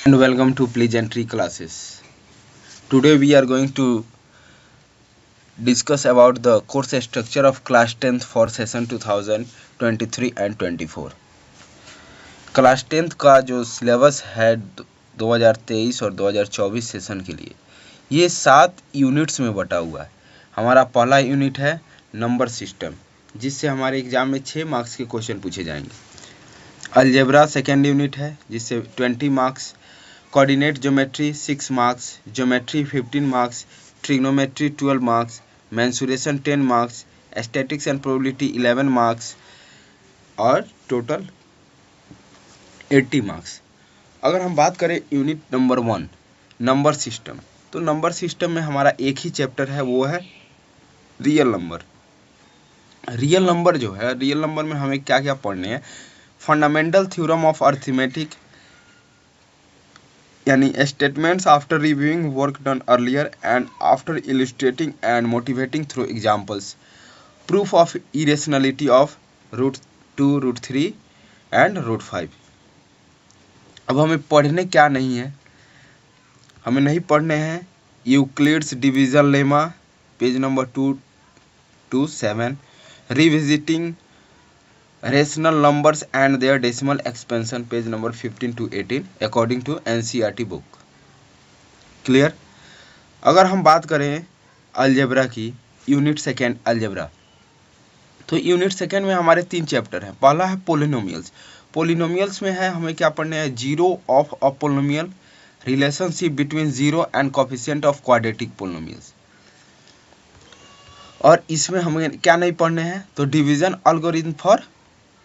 And welcome to Pleasantry classes. Today we are going to discuss about the course structure of class 10th for session 2023 and 24. Class 10th का जो syllabus है 2023 और 2024 session के लिए ये 7 units में बटा हुआ है। हमारा पहला यूनिट है नंबर सिस्टम, जिससे हमारे एग्जाम में 6 मार्क्स के क्वेश्चन पूछे जाएंगे। अलजेब्रा सेकेंड यूनिट है, जिससे 20 marks, coordinate geometry 6 marks, geometry 15 marks, trigonometry 12 marks, mensuration 10 marks, statics and probability 11 marks और टोटल 80 मार्क्स। अगर हम बात करें यूनिट नंबर 1 नंबर सिस्टम, तो नंबर सिस्टम में हमारा एक ही चैप्टर है, वो है रियल नंबर। रियल नंबर जो है, रियल नंबर में हमें क्या क्या पढ़ने हैं। फंडामेंटल थ्योरम ऑफ अर्थमेटिक, यानी statements after reviewing work done earlier and after illustrating and motivating through examples, proof of irrationality of √2 √3 and √5। अब हमें पढ़ने क्या नहीं है, हमें नहीं पढ़ने हैं Euclid's division lemma page number 227, revisiting rational numbers and their decimal expansion page number 15 to 18 according to NCERT book. Clear. अगर हम बात करें अलजेब्रा की, यूनिट सेकेंड अलजेब्रा, तो यूनिट सेकेंड में हमारे 3 चैप्टर हैं। पहला है पोलिनोमियल्स। पोलिनोमियल्स में है हमें क्या पढ़ने हैं, zero of a polynomial, relationship between zero and coefficient of quadratic polynomials. और इसमें हमें क्या नहीं पढ़ने हैं, तो डिवीजन एल्गोरिथम फॉर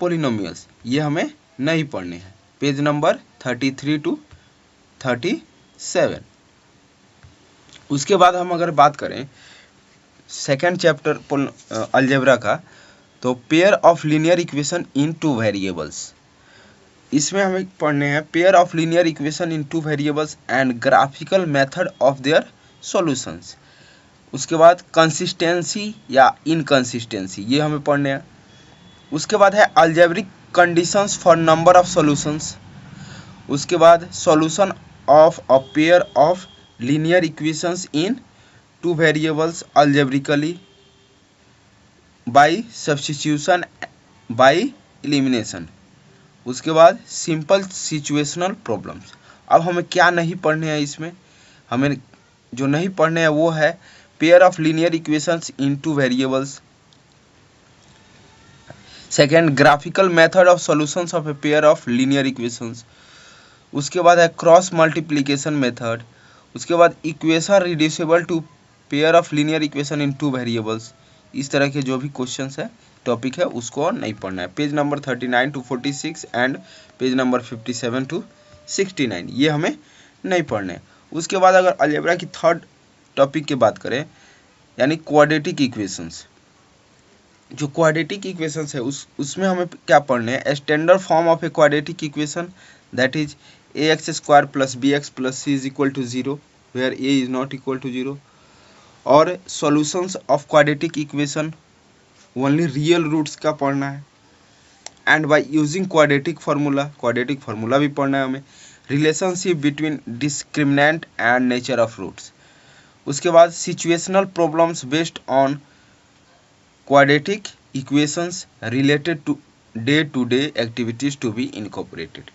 पोलिनोमियल्स, ये हमें नहीं पढ़ने हैं, पेज नंबर 33 to 37। उसके बाद हम अगर बात करें सेकेंड चैप्टर अलजेब्रा का, तो pair of linear equation in 2 variables. इसमें हमें पढ़ने हैं pair of linear equation in 2 variables and graphical method of their solutions. उसके बाद कंसिस्टेंसी या इनकंसिस्टेंसी, ये हमें पढ़ने हैं। उसके बाद है algebraic conditions for number of solutions. उसके बाद solution of a pair of linear equations in 2 variables algebraically by substitution by elimination. उसके बाद सिंपल सिचुएशनल प्रॉब्लम्स। अब हमें क्या नहीं पढ़ने हैं, इसमें हमें जो नहीं पढ़ने हैं वो है pair of linear equations in 2 variables, second graphical method of solutions of a pair of linear equations. उसके बाद है क्रॉस मल्टीप्लिकेशन मेथड। उसके बाद equation reducible to pair of linear equation in 2 variables. इस तरह के जो भी क्वेश्चंस है, टॉपिक है, उसको नहीं पढ़ना है। Page number 39 to 46 and page number 57 to 69, ये हमें नहीं पढ़ने हैं। उसके बाद अगर अलजेब्रा की थर्ड टॉपिक की बात करें, यानी क्वाड्रेटिक इक्वेशंस, जो क्वाड्रेटिक इक्वेशंस है उसमें हमें क्या पढ़ने हैं, standard form of a quadratic equation, that is ax² + bx + c = 0 where a is not equal to 0, और solutions of quadratic equation only real roots का पढ़ना है, and by using quadratic formula भी पढ़ना है हमें, relationship between discriminant and nature of roots. उसके बाद situational problems based on quadratic equations related to day activities to be incorporated.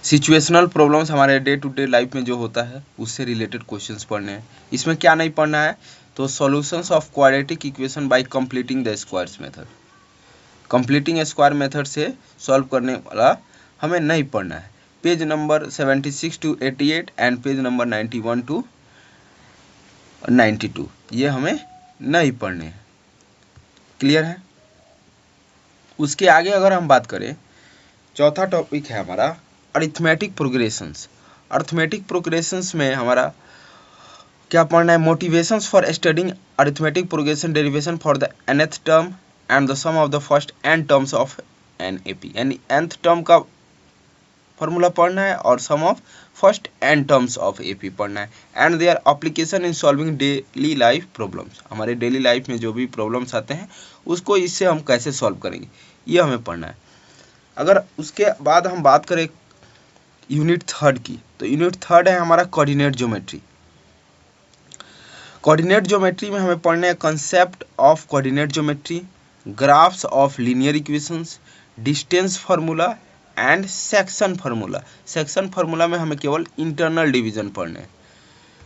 Situational problems हमारे डे टू डे लाइफ में जो होता है उससे रिलेटेड क्वेश्चंस पढ़ने हैं। इसमें क्या नहीं पढ़ना है, तो solutions of quadratic equation by completing the squares method. Completing square method से सॉल्व करने वाला हमें नहीं पढ़ना है। Page number 76 to 88 and page number 91 to 92, ये हमें नहीं पढ़ने हैं। क्लियर है। उसके आगे अगर हम बात करें, चौथा टॉपिक है हमारा अरिथमेटिक प्रोग्रेशंस। अरिथमेटिक प्रोग्रेशंस में हमारा क्या पढ़ना है, motivations for studying arithmetic progression, derivation for the nth term and the sum of the first n terms of an A P, यानी nth टर्म का फॉर्मूला पढ़ना है और sum of first n terms of A P पढ़ना है, and their application in solving daily life problems. हमारे daily life में जो भी प्रॉब्लम्स आते हैं उसको इससे हम कैसे सॉल्व करेंगे, ये हमें पढ़ना है। अगर उसके बाद हम बात करें यूनिट थर्ड की। तो यूनिट थर्ड है हमारा कोऑर्डिनेट ज्योमेट्री। कोऑर्डिनेट ज्योमेट्री में हमें पढ़ने हैं concept of coordinate geometry, graphs of linear equations, distance formula and section formula. Section formula में हमें केवल इंटरनल डिवीजन पढ़ने हैं,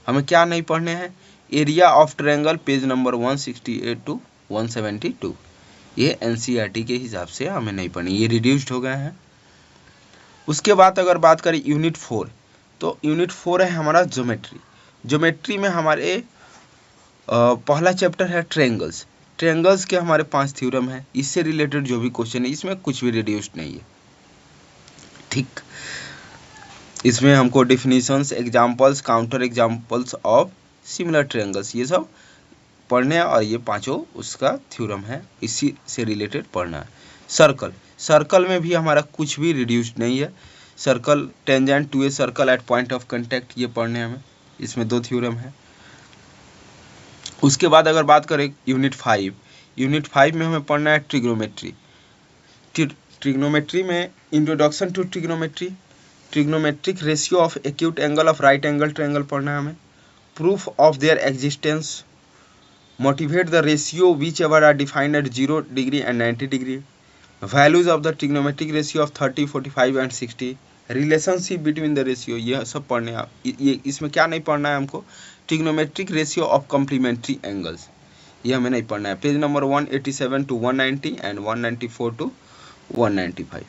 हमें क्या नहीं पढ़ने हैं, area of triangle page number 168 to 172, ये एनसीईआरटी के हिसाब से हमें नहीं पढ़नी, ये रिड्यूस्ड हो गए हैं। उसके बाद अगर बात करें यूनिट 4, तो यूनिट 4 है हमारा ज्योमेट्री। ज्योमेट्री में हमारे पहला चैप्टर है ट्रायंगल्स। ट्रायंगल्स के हमारे 5 थ्योरम है, इससे रिलेटेड जो भी क्वेश्चन है इसमें कुछ भी रिड्यूस्ड नहीं है, ठीक। इसमें हमको definitions, examples, counter examples of similar triangles, ये सब पढ़ने हैं और ये पांचों उसका थ्योरम है, इसी से रिलेटेड पढ़ना है। सर्कल, सर्कल में भी हमारा कुछ भी रिड्यूस्ड नहीं है। Circle, tangent to a circle at point of contact, ये पढ़ने हैं हमें, इसमें 2 थ्योरम है। उसके बाद अगर बात करें यूनिट 5, यूनिट 5 में हमें पढ़ना है ट्रिग्नोमेट्री। ट्रिग्नोमेट्री में introduction to trigonometry, trigonometric ratio of acute angle of right angle triangle पढ़ना है हमें, proof of their existence, motivate the ratio which ever are defined at 0 degree and 90 degree, values of the trigonometric ratio of 30, 45 and 60, relationship between the ratio, ये सब पढ़ने हैं आप। ये इसमें क्या नहीं पढ़ना है हमको, trigonometric ratio of complementary angles, ये हमें नहीं पढ़ना है, page number 187 to 190 and 194 to 195।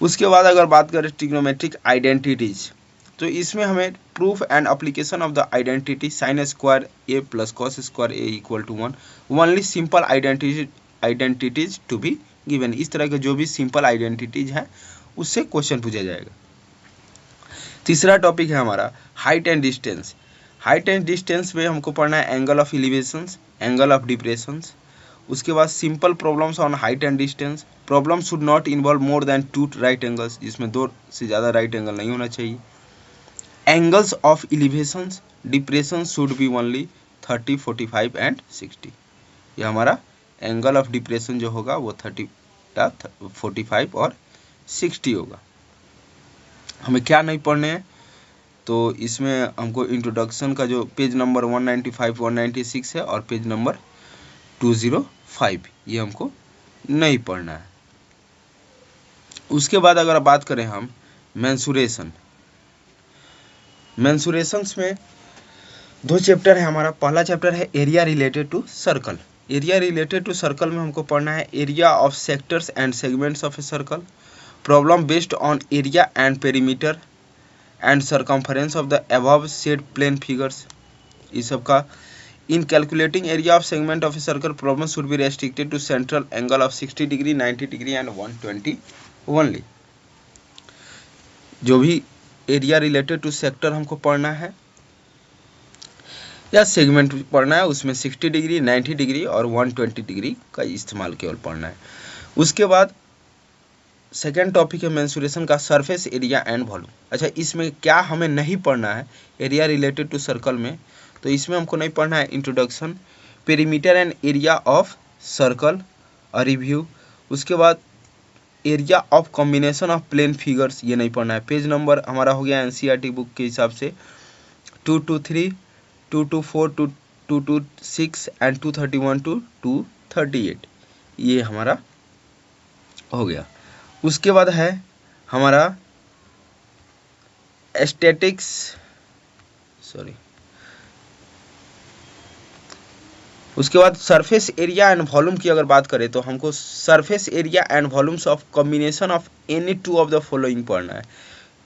उसके बाद अगर बात करें ट्रिग्नोमेट्रिक आइडेंटिटीज, तो इसमें हमें proof and application of the identity sine square A plus cos square A equal to 1, only simple identities to be given, इस तरह के जो भी सिंपल आइडेंटिटीज हैं उससे क्वेश्चन पूछा जाएगा। तीसरा टॉपिक है हमारा height and distance. Height and distance में हमको पढ़ना है angle of elevations, angle of depressions. उसके बाद simple problems on height and distance, problem should not involve more than 2 right angles, जिसमें 2 से ज़्यादा राइट एंगल नहीं होना चाहिए। Angles of elevations, depression should be only 30, 45 and 60। ये हमारा एंगल ऑफ डिप्रेशन जो होगा वो 30, 45 और 60 होगा। हमें क्या नहीं पढ़ने हैं, तो इसमें हमको इंट्रोडक्शन का जो पेज नंबर 195, 196 है और पेज नंबर 205, ये हमको नहीं पढ़ना है। उसके बाद अगर बात करें हम मेंसुरेशन, मेंसुरेशंस में 2 चैप्टर है हमारा। पहला चैप्टर है area related to circle. Area related to circle में हमको पढ़ना है area of sectors and segments of a circle, problem based on area and perimeter and circumference of the above said plane figures, इस सब का। In calculating area of segment of a circle, problem should be restricted to central angle of 60 degree, 90 degree and 120 only. जो भी area related to sector हमको पढ़ना है या segment पढ़ना है, उसमें 60 डिग्री, 90 डिग्री और 120 डिग्री का इस्तेमाल केवल पढ़ना है। उसके बाद सेकेंड टॉपिक है मेंसुरेशन का सरफेस एरिया एंड वॉल्यूम। अच्छा, इसमें क्या हमें नहीं पढ़ना है एरिया रिलेटेड टू सर्कल में, तो इसमें हमको नहीं पढ़ना है introduction, perimeter and area of circle और रिव्यू। उसके बाद area of combination of plane figures, ये नहीं पढ़ना है। पेज नंबर हमारा हो गया एनसीईआरटी बुक के हिसाब से 223, 224, 226 एंड 231 टू 238, ये हमारा हो गया। उसके बाद है हमारा एस्थेटिक्स, उसके बाद सरफेस एरिया एंड वॉल्यूम की अगर बात करें तो हमको surface area and volumes of combination of any 2 of the following पढ़ना है,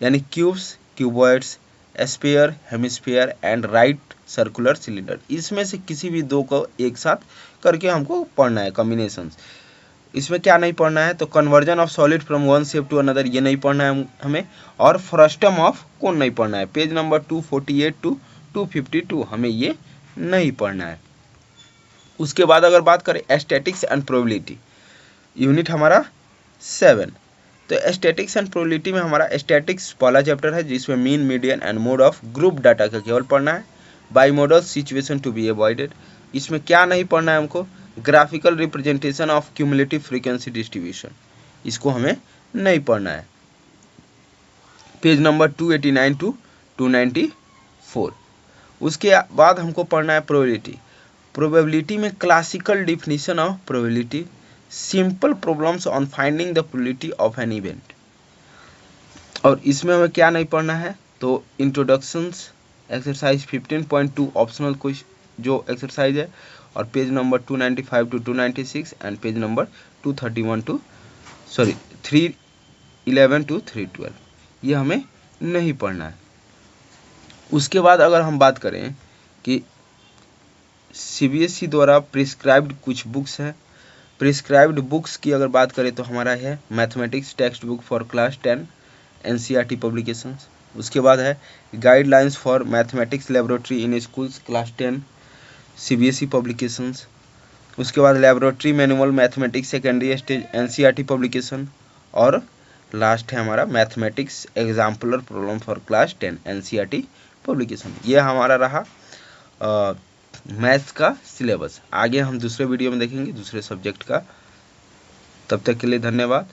यानी cubes, cuboids, sphere, hemisphere and right circular cylinder, इसमें से किसी भी 2 को एक साथ करके हमको पढ़ना है कॉम्बिनेशंस। इसमें क्या नहीं पढ़ना है, तो conversion of solid from one shape to another, ये नहीं पढ़ना है हमें, और फ्रस्टम ऑफ कोन नहीं पढ़ना है। पेज नंबर 248 टू 252 हमें ये नहीं पढ़ना है। उसके बाद अगर बात करें एस्थेटिक्स एंड प्रोबेबिलिटी, यूनिट हमारा 7, तो एस्थेटिक्स एंड प्रोबेबिलिटी में हमारा एस्थेटिक्स पहला चैप्टर है, जिसमें mean, median and mode of group data का केवल पढ़ना है। Bimodal situation to be avoided, इसमें क्या नहीं पढ़ना है हमको, graphical representation of cumulative frequency distribution, इसको हमें नहीं पढ़ना है। Page number 289 to 294। उसके बाद हमको पढ़ना है प्रोबेबिलिटी। प्रोबेबिलिटी में classical definition of probability, simple problems on finding the probability of an event. और इसमें हमें क्या नहीं पढ़ना है, तो इंट्रोडक्शंस, एक्सरसाइज 15.2 ऑप्शनल कुछ जो एक्सरसाइज है, और page number 295 to 296 and page number 311 to 312, ये हमें नहीं पढ़ना है। उसके बाद अगर हम बात करें कि सीबीएसई द्वारा प्रिस्क्राइब्ड कुछ बुक्स हैं, प्रिस्क्राइब्ड बुक्स की अगर बात करें तो हमारा है mathematics text book for class 10 NCERT publications. उसके बाद है guidelines for mathematics laboratory in schools class 10 CBSE publications. उसके बाद laboratory manual mathematics secondary stage NCERT publication. और लास्ट है हमारा mathematics exemplar problem for class 10 NCERT publication. ये हमारा रहा मैथ्स का सिलेबस। आगे हम दूसरे वीडियो में देखेंगे दूसरे सब्जेक्ट का। तब तक के लिए धन्यवाद।